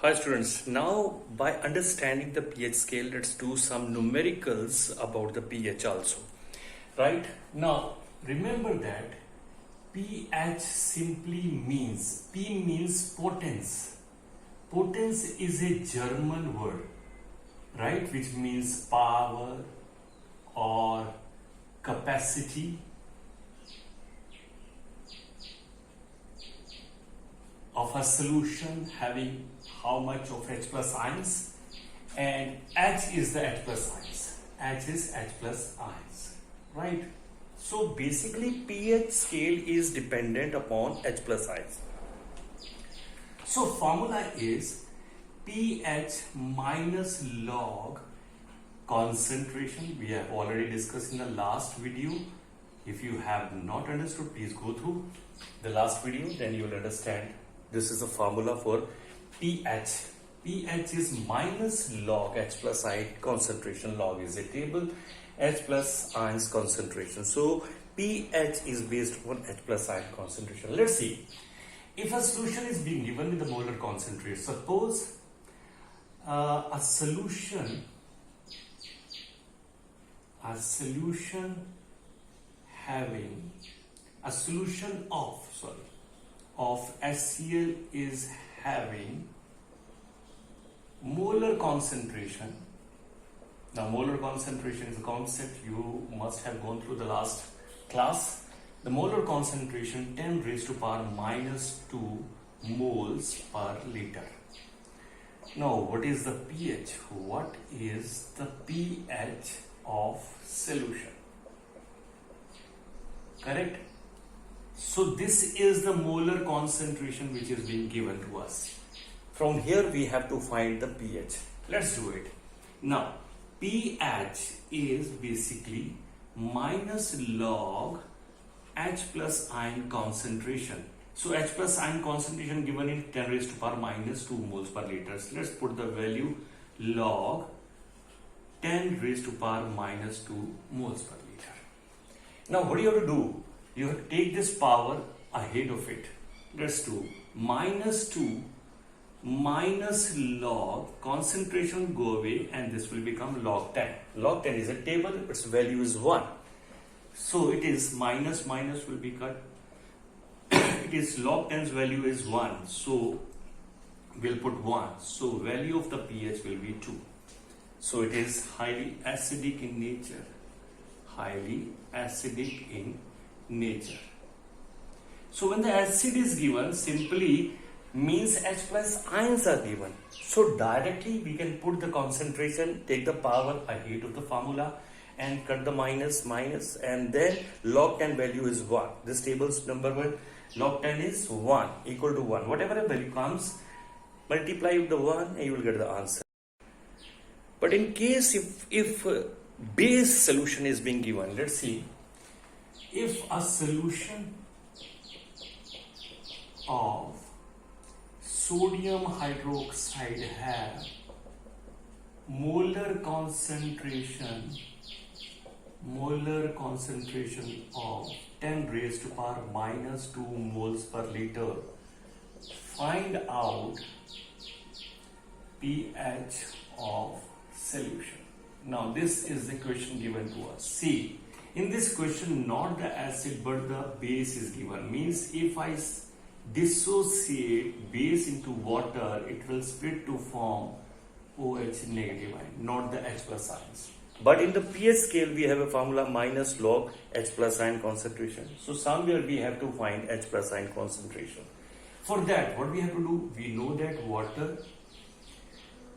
Hi students, now by understanding the pH scale, let's do some numericals about the pH also. Right? Now, remember that pH simply means, P means potence. Potence is a German word, right? Which means power or capacity of a solution having how much of H plus ions, and H is the H plus ions. H is H plus ions, right? So basically pH scale is dependent upon H plus ions. So formula is pH minus log concentration. We have already discussed in the last video. If you have not understood, please go through the last video, then you will understand. This is a formula for pH. pH is minus log H plus ion concentration. Log is a table, H plus ions concentration. So pH is based on H plus ion concentration. Let's see. If a solution is being given with the molar concentration, suppose a solution of HCl is having molar concentration. Now molar concentration is a concept you must have gone through the last class. The molar concentration 10 raised to power minus 2 moles per liter. Now what is the pH? What is the pH of solution? Correct? So this is the molar concentration which is being given to us. From here we have to find the pH. Let's do it. Now pH is basically minus log H plus ion concentration. So H plus ion concentration given in 10 raised to power minus 2 moles per liter. So let's put the value log 10 raised to power minus 2 moles per liter. Now what do you have to do? You have to take this power ahead of it. Let's do minus 2 minus log concentration go away and this will become log 10. Log 10 is a table, its value is 1. So it is minus will be cut. It is log 10's value is 1. So we'll put 1. So value of the pH will be 2. So it is highly acidic in nature. Highly acidic in nature. So when the acid is given, simply means H plus ions are given. So directly we can put the concentration, take the power ahead of the formula and cut the minus and then log 10 value is 1. This table's number 1, log 10 is 1 equal to 1. Whatever value comes, multiply with the 1 and you will get the answer. But in case if base solution is being given, let's see. If a solution of sodium hydroxide have molar concentration of 10 raised to power minus 2 moles per liter, find out pH of solution. Now this is the question given to us. See, in this question not the acid but the base is given. Means if I dissociate base into water, it will split to form OH negative ion, not the H plus ions. But in the pH scale we have a formula minus log H plus ion concentration. So somewhere we have to find H plus ion concentration. For that what we have to do? We know that water.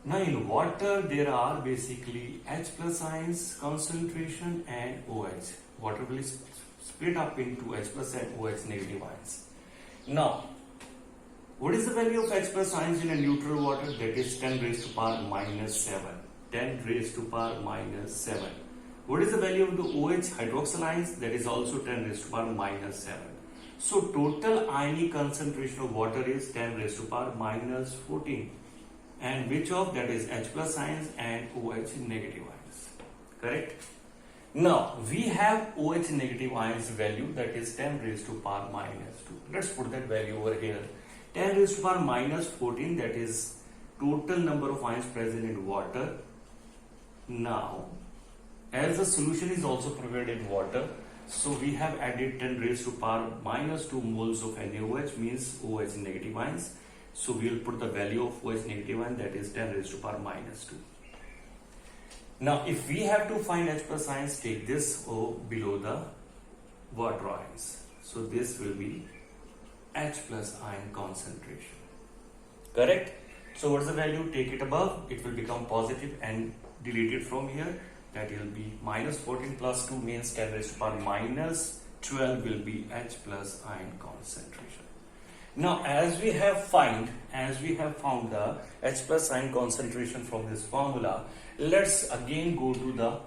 Now in water there are basically H plus ions concentration and OH. Water will split up into H plus and OH negative ions. Now, what is the value of H plus ions in a neutral water? That is 10 raised to power minus 7. 10 raised to power minus 7. What is the value of the OH hydroxyl ions? That is also 10 raised to power minus 7. So total ionic concentration of water is 10 raised to power minus 14. And which of that is H plus ions and OH negative ions. Correct? Now we have OH negative ions value, that is 10 raised to power minus 2. Let's put that value over here. 10 raised to power minus 14, that is total number of ions present in water. Now, as the solution is also prepared in water, so we have added 10 raised to power minus 2 moles of NaOH, means OH negative ions. So we will put the value of OH negative ion, that is 10 raised to power minus 2. Now if we have to find H plus ions, take this O below the water ions. So this will be H plus ion concentration. Correct? So what's the value? Take it above, it will become positive and delete it from here. That will be minus 14 plus 2 means 10 raised to power minus 12 will be H plus ion concentration. Now as we have found the H plus ion concentration from this formula, let's again go to the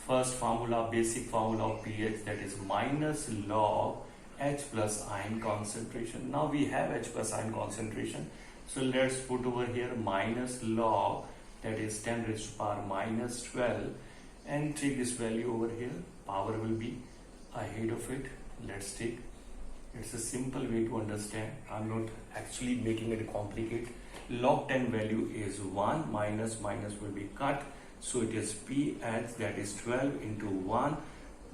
first formula, basic formula of pH, that is minus log H plus ion concentration. Now we have H plus ion concentration, so let's put over here minus log, that is 10 raised to power minus 12, and take this value over here. Power will be ahead of it. Let's take, it's a simple way to understand. I'm not actually making it complicated. Log 10 value is 1, minus will be cut, so it is pH, that is 12 into 1,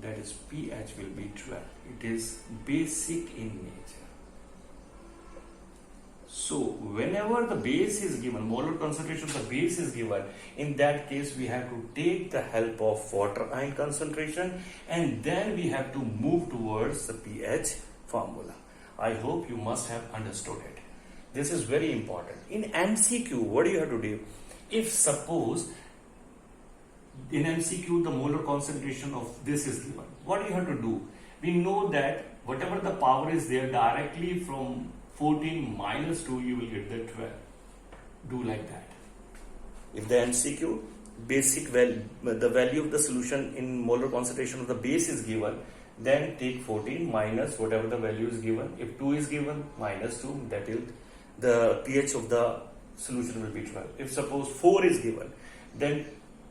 that is pH will be 12. It is basic in nature. So whenever the base is given, molar concentration of the base is given, in that case we have to take the help of water ion concentration, and then we have to move towards the pH formula. I hope you must have understood it. This is very important. In MCQ, what do you have to do? If suppose in MCQ the molar concentration of this is given, what do you have to do? We know that whatever the power is there, directly from 14 minus 2 you will get the 12. Do like that. If the MCQ basic value, the value of the solution in molar concentration of the base is given, then take 14 minus whatever the value is given. If 2 is given, minus 2, that is the pH of the solution will be 12. If suppose 4 is given, then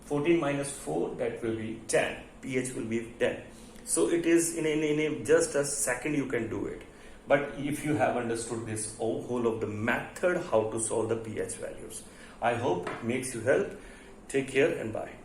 14 minus 4, that will be 10. pH will be 10. So it is in just a second you can do it. But if you have understood this whole of the method how to solve the pH values, I hope it makes you help. Take care and bye.